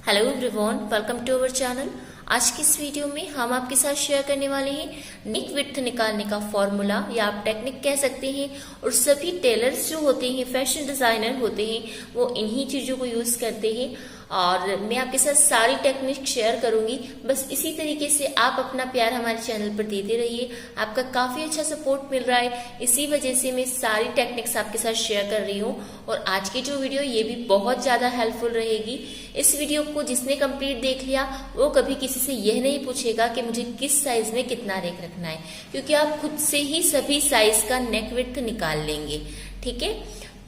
Hello everyone, welcome to our channel. आज की इस वीडियो में हम आपके साथ शेयर करने वाले हैं नेक विड्थ निकालने का फॉर्मूला या आप टेक्निक कह सकते हैं। और सभी टेलर्स जो होते हैं, फैशन डिजाइनर होते हैं, वो इन्हीं चीजों को यूज करते हैं। और मैं आपके साथ सारी टेक्निक शेयर करूंगी। बस इसी तरीके से आप अपना प्यार हमारे चैनल पर देते रहिए। आपका काफी अच्छा सपोर्ट मिल रहा है, इसी वजह से मैं सारी टेक्निक्स आपके साथ शेयर कर रही हूँ। और आज की जो वीडियो ये भी बहुत ज्यादा हेल्पफुल रहेगी। इस वीडियो को जिसने कंप्लीट देख लिया वो कभी किसी से यह नहीं पूछेगा कि मुझे किस साइज में कितना नेक रखना है, क्योंकि आप खुद से ही सभी साइज का नेक विड्थ निकाल लेंगे। ठीक है,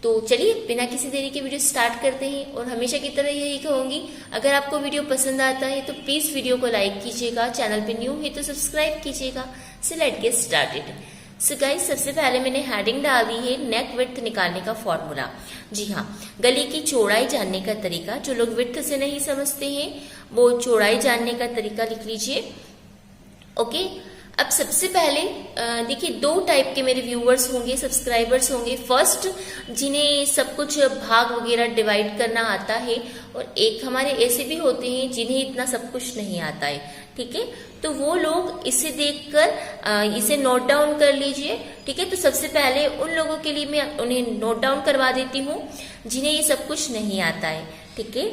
तो चलिए बिना किसी देरी के वीडियो स्टार्ट करते हैं। और हमेशा की तरह यही कहूंगी, अगर आपको वीडियो पसंद आता है तो प्लीज वीडियो को लाइक कीजिएगा, चैनल पे न्यू है तो सब्सक्राइब कीजिएगा। So let's get started. So guys, सबसे पहले मैंने हेडिंग डाल दी है नेक विड्थ निकालने का फॉर्मूला। जी हाँ, गले की चौड़ाई जानने का तरीका। जो लोग विड्थ से नहीं समझते हैं वो चौड़ाई जानने का तरीका लिख लीजिए। ओके, अब सबसे पहले देखिए, दो टाइप के मेरे व्यूअर्स होंगे, सब्सक्राइबर्स होंगे। फर्स्ट, जिन्हें सब कुछ भाग वगैरह डिवाइड करना आता है, और एक हमारे ऐसे भी होते हैं जिन्हें इतना सब कुछ नहीं आता है। ठीक है, तो वो लोग इसे देखकर इसे नोट डाउन कर लीजिए। ठीक है, तो सबसे पहले उन लोगों के लिए मैं उन्हें नोट डाउन करवा देती हूँ जिन्हें ये सब कुछ नहीं आता है। ठीक है,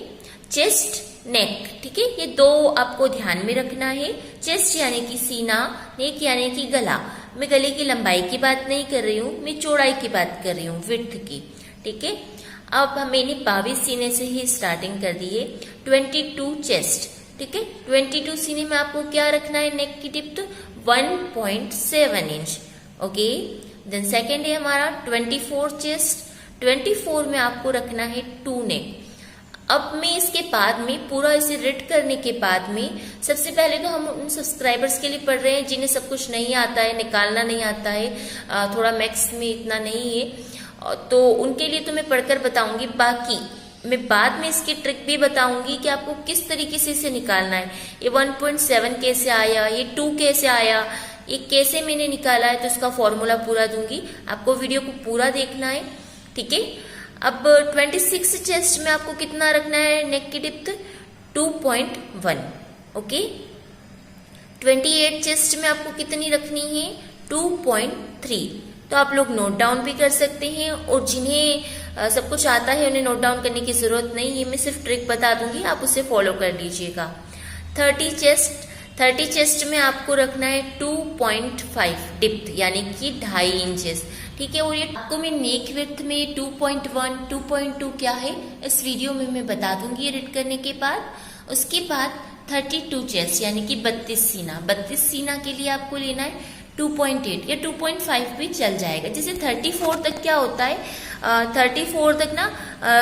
चेस्ट, नेक। ठीक है, ये दो आपको ध्यान में रखना है। चेस्ट यानी कि सीना, नेक यानी कि गला। मैं गले की लंबाई की बात नहीं कर रही हूँ, मैं चौड़ाई की बात कर रही हूँ, विड्थ की। ठीक है, अब मैंने 22 सीने से ही स्टार्टिंग कर दी है। 22 चेस्ट। ठीक है, 22 सीने में आपको क्या रखना है, नेक की depth 1.7 inch. Okay, then second है हमारा 24 चेस्ट। 24 में आपको रखना है 2 नेक। अब मैं इसके बाद में पूरा इसे रीड करने के बाद में सबसे पहले तो हम उन सब्सक्राइबर्स के लिए पढ़ रहे हैं जिन्हें सब कुछ नहीं आता है, निकालना नहीं आता है, थोड़ा मैथ्स में इतना नहीं है, तो उनके लिए तो मैं पढ़कर बताऊंगी। बाकी मैं बाद में इसकी ट्रिक भी बताऊंगी कि आपको किस तरीके से इसे निकालना है। ये 1.7 कैसे आया, ये 2 कैसे आया, ये कैसे मैंने निकाला है, तो इसका फॉर्मूला पूरा दूंगी। आपको वीडियो को पूरा देखना है। ठीक है, अब 26 चेस्ट में आपको कितना रखना है नेक की डिप्थ 2.1। ओके, 28 चेस्ट में आपको कितनी रखनी है 2.3। तो आप लोग नोट डाउन भी कर सकते हैं, और जिन्हें सब कुछ आता है उन्हें नोट डाउन करने की जरूरत नहीं है, मैं सिर्फ ट्रिक बता दूंगी, आप उसे फॉलो कर लीजिएगा। 30 चेस्ट में आपको रखना है 2.5 डिप्थ यानी कि 2.5 इंचेस। ठीक है, और ये आपको मैं नेक विड्थ में 2.1, 2.2 क्या है इस वीडियो में मैं बता दूंगी रीड करने के बाद। उसके बाद 32 चेस्ट यानी कि 32 सीना। 32 सीना के लिए आपको लेना है 2.8 या 2.5 भी चल जाएगा। जैसे 34 तक क्या होता है, 34 तक ना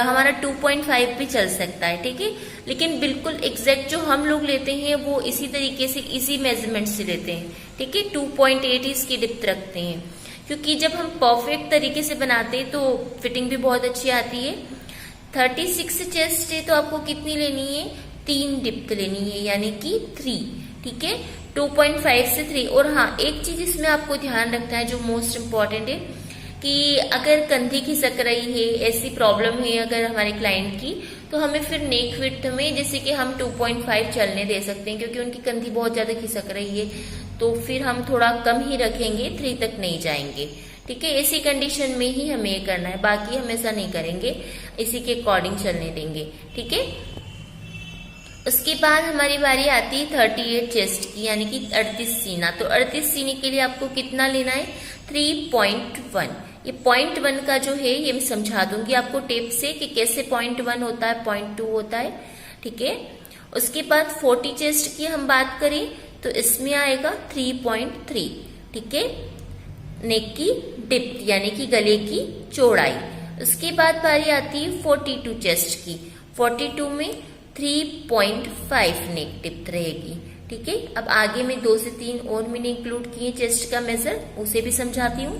हमारा 2.5 भी चल सकता है। ठीक है, लेकिन बिल्कुल एग्जैक्ट जो हम लोग लेते हैं वो इसी तरीके से, इसी मेजरमेंट से लेते हैं। ठीक है, 2.8 इसकी डिप्थ रखते हैं, क्योंकि जब हम परफेक्ट तरीके से बनाते हैं तो फिटिंग भी बहुत अच्छी आती है। 36 चेस्ट है तो आपको कितनी लेनी है, 3 डिप्थ लेनी है यानी कि 3। ठीक है, 2.5 से 3। और हाँ, एक चीज इसमें आपको ध्यान रखना है जो मोस्ट इम्पॉर्टेंट है, कि अगर कंधी खिसक रही है, ऐसी प्रॉब्लम है अगर हमारे क्लाइंट की, तो हमें फिर नेक विड्थ में जैसे कि हम 2.5 चलने दे सकते हैं, क्योंकि उनकी कंधी बहुत ज्यादा खिसक रही है, तो फिर हम थोड़ा कम ही रखेंगे, 3 तक नहीं जाएंगे। ठीक है, ऐसी कंडीशन में ही हमें ये करना है, बाकी हम ऐसा नहीं करेंगे, इसी के अकॉर्डिंग चलने देंगे। ठीक है, उसके बाद हमारी बारी आती है 38 चेस्ट की यानी कि 38 सीना। तो 38 सीने के लिए आपको कितना लेना है 3.1। ये 0.1 का जो है ये मैं समझा दूंगी आपको टेप से कि कैसे 0.1 होता है, 0.2 होता है। ठीक है, उसके बाद 40 चेस्ट की हम बात करें तो इसमें आएगा 3.3। ठीक है, नेक की डिप्थ यानी कि गले की चौड़ाई। उसके बाद बारी आती है 42 चेस्ट की। 42 में 3.5 नेक डिप्थ रहेगी। ठीक है, अब आगे में 2 से 3 और मैंने इंक्लूड किए चेस्ट का मेजर, उसे भी समझाती हूँ।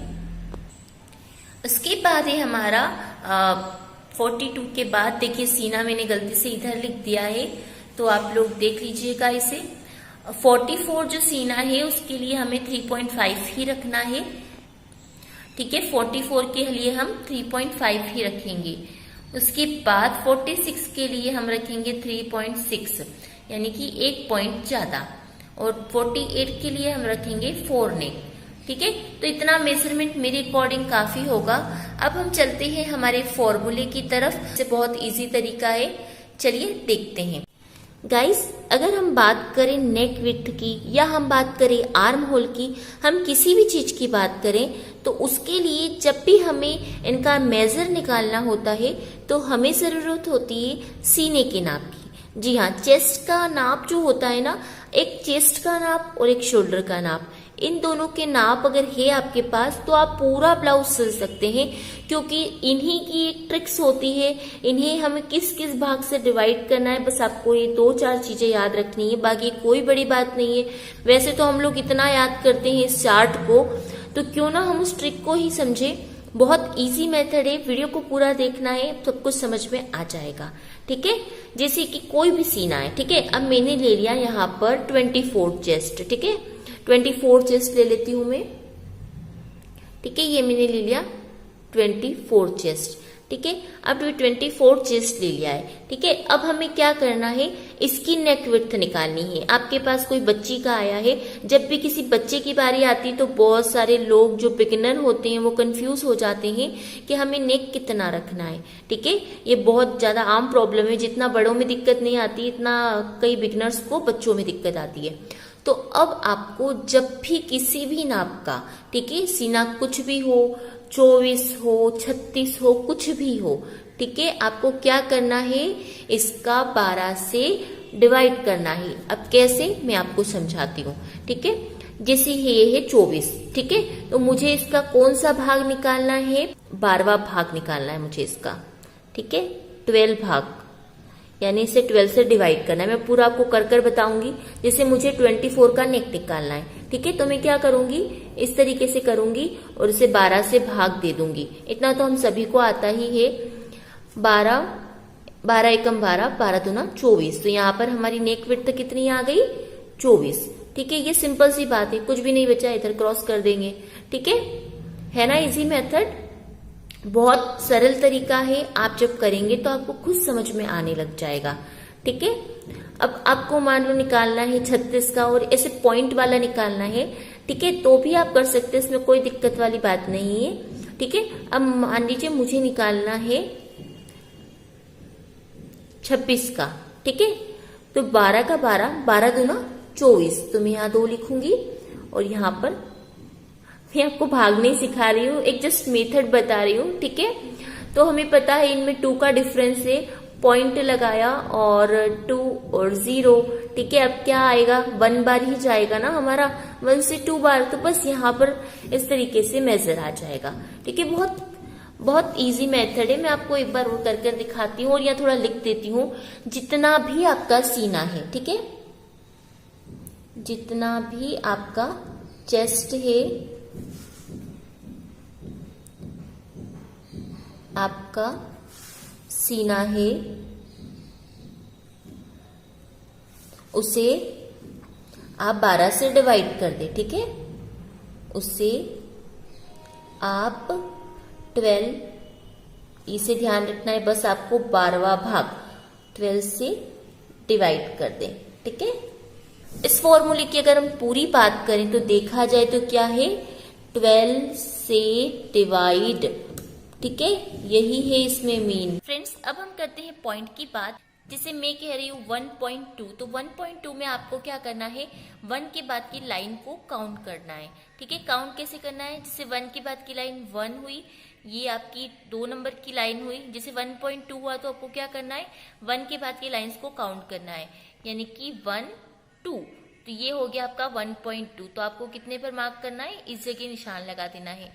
उसके बाद है हमारा 42 के बाद देखिए सीना मैंने गलती से इधर लिख दिया है, तो आप लोग देख लीजिएगा इसे। 44 जो सीना है उसके लिए हमें 3.5 ही रखना है। ठीक है, 44 के लिए हम 3.5 ही रखेंगे। उसके बाद 46 के लिए हम रखेंगे 3.6 यानी कि 1 पॉइंट ज्यादा, और 48 के लिए हम रखेंगे 4 नेक। ठीक है, तो इतना मेजरमेंट मेरे अकॉर्डिंग काफी होगा। अब हम चलते हैं हमारे फॉर्मूले की तरफ, से बहुत इजी तरीका है, चलिए देखते हैं। गाइस, अगर हम बात करें नेक विड्थ की या हम बात करें आर्म होल की, हम किसी भी चीज की बात करें तो उसके लिए जब भी हमें इनका मेजर निकालना होता है तो हमें जरूरत होती है सीने के नाप की। जी हाँ, चेस्ट का नाप जो होता है ना, एक चेस्ट का नाप और एक शोल्डर का नाप, इन दोनों के नाप अगर है आपके पास तो आप पूरा ब्लाउज सिल सकते हैं, क्योंकि इन्हीं की एक ट्रिक्स होती है। इन्हें हमें किस किस भाग से डिवाइड करना है, बस आपको ये 2-4 चीजें याद रखनी है, बाकी कोई बड़ी बात नहीं है। वैसे तो हम लोग इतना याद करते हैं इस चार्ट को, तो क्यों ना हम उस ट्रिक को ही समझे। बहुत इजी मेथड है, वीडियो को पूरा देखना है, सब कुछ समझ में आ जाएगा। ठीक है, जैसे कि कोई भी सीना है। ठीक है, अब मैंने ले लिया यहाँ पर 24 चेस्ट। ठीक है, 24 चेस्ट ले लेती हूं मैं। ठीक है, ये मैंने ले लिया 24 चेस्ट। ठीक है, अब 24 चेस्ट ले लिया है। ठीक है, अब हमें क्या करना है, इसकी नेक विड्थ निकालनी है। आपके पास कोई बच्ची का आया है, जब भी किसी बच्चे की बारी आती है तो बहुत सारे लोग जो बिगिनर होते हैं वो कंफ्यूज हो जाते हैं कि हमें नेक कितना रखना है। ठीक है, ये बहुत ज्यादा आम प्रॉब्लम है, जितना बड़ों में दिक्कत नहीं आती इतना कई बिगिनर्स को बच्चों में दिक्कत आती है। तो अब आपको जब भी किसी भी नाप का, ठीक है, सीना कुछ भी हो, 24 हो, 36 हो, कुछ भी हो, ठीक है, आपको क्या करना है, इसका 12 से डिवाइड करना है। अब कैसे, मैं आपको समझाती हूँ। ठीक है, जैसे ये है 24। ठीक है, तो मुझे इसका कौन सा भाग निकालना है, 12वां भाग निकालना है मुझे इसका। ठीक है, 12 भाग, यानी इसे 12 से डिवाइड करना है। मैं पूरा आपको कर कर बताऊंगी। जैसे मुझे 24 का नेक निकालना है। ठीक है, तो मैं क्या करूंगी, इस तरीके से करूंगी और इसे 12 से भाग दे दूंगी। इतना तो हम सभी को आता ही है। 12 एकम 12, 12 दूना 24। तो यहाँ पर हमारी नेक विड्थ कितनी आ गई, 24। ठीक है, ये सिंपल सी बात है, कुछ भी नहीं बचा, इधर क्रॉस कर देंगे। ठीक है ना, इजी मेथड, बहुत सरल तरीका है। आप जब करेंगे तो आपको खुद समझ में आने लग जाएगा। ठीक है, अब आपको मान लो निकालना है 36 का और ऐसे पॉइंट वाला निकालना है। ठीक है, तो भी आप कर सकते हैं, इसमें कोई दिक्कत वाली बात नहीं है। ठीक है, अब मान लीजिए मुझे निकालना है 26 का। ठीक है, तो 12 का 12, 12 दूना 24, तो मैं यहाँ 2 लिखूंगी और यहाँ पर मैं आपको भाग नहीं सिखा रही हूँ, एक जस्ट मेथड बता रही हूँ। ठीक है, तो हमें पता है इनमें 2 का डिफरेंस है, पॉइंट लगाया और 2 और 0। ठीक है, अब क्या आएगा, 1 बार ही जाएगा ना हमारा, 1 से 2 बार, तो बस यहाँ पर इस तरीके से मेजर आ जाएगा। ठीक है, बहुत बहुत इजी मेथड है। मैं आपको एक बार वो कर दिखाती हूँ और यहाँ थोड़ा लिख देती हूँ। जितना भी आपका सीना है, ठीक है, जितना भी आपका चेस्ट है, आपका सीना है, उसे आप 12 से डिवाइड कर दे। ठीक है, उसे आप 12, इसे ध्यान रखना है, बस आपको 12वां भाग 12 से डिवाइड कर दें। ठीक है, इस फॉर्मूले की अगर हम पूरी बात करें तो देखा जाए तो क्या है, 12 से डिवाइड। ठीक है, यही है इसमें मेन। फ्रेंड्स, अब हम करते हैं पॉइंट की बात। जैसे मैं कह रही हूँ 1.2, तो 1.2 में आपको क्या करना है, 1 के बाद की लाइन को काउंट करना है। ठीक है, काउंट कैसे करना है, जैसे 1 के बाद की लाइन 1 हुई, ये आपकी 2 नंबर की लाइन हुई। जैसे 1.2 हुआ तो आपको क्या करना है, 1 के बाद की लाइंस को काउंट करना है, यानी कि 1, 2, तो ये हो गया आपका 1.2। तो आपको कितने पर मार्क करना है, इस जगह निशान लगा देना है।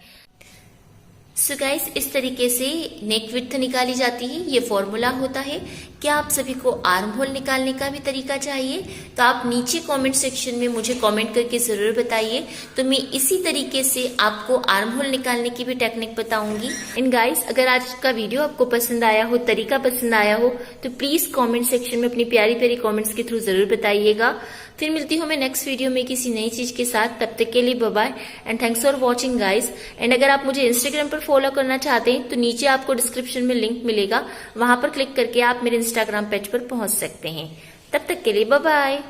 सो गाइस, इस तरीके से नेक विड्थ निकाली जाती है, ये फॉर्मूला होता है। क्या आप सभी को आर्म होल निकालने का भी तरीका चाहिए तो आप नीचे कमेंट सेक्शन में मुझे कमेंट करके जरूर बताइए, तो मैं इसी तरीके से आपको आर्म होल निकालने की भी टेक्निक बताऊंगी। एंड गाइस, अगर आज का वीडियो आपको पसंद आया हो, तरीका पसंद आया हो, तो प्लीज कमेंट सेक्शन में अपनी प्यारी प्यारी कमेंट्स के थ्रू जरूर बताइएगा। फिर मिलती हूँ मैं नेक्स्ट वीडियो में किसी नई चीज के साथ। तब तक के लिए bye bye and thanks for watching guys. And अगर आप मुझे इंस्टाग्राम पर फॉलो करना चाहते हैं तो नीचे आपको डिस्क्रिप्शन में लिंक मिलेगा, वहां पर क्लिक करके आप मेरे इंस्टाग्राम पेज पर पहुंच सकते हैं। तब तक के लिए बाय बाय।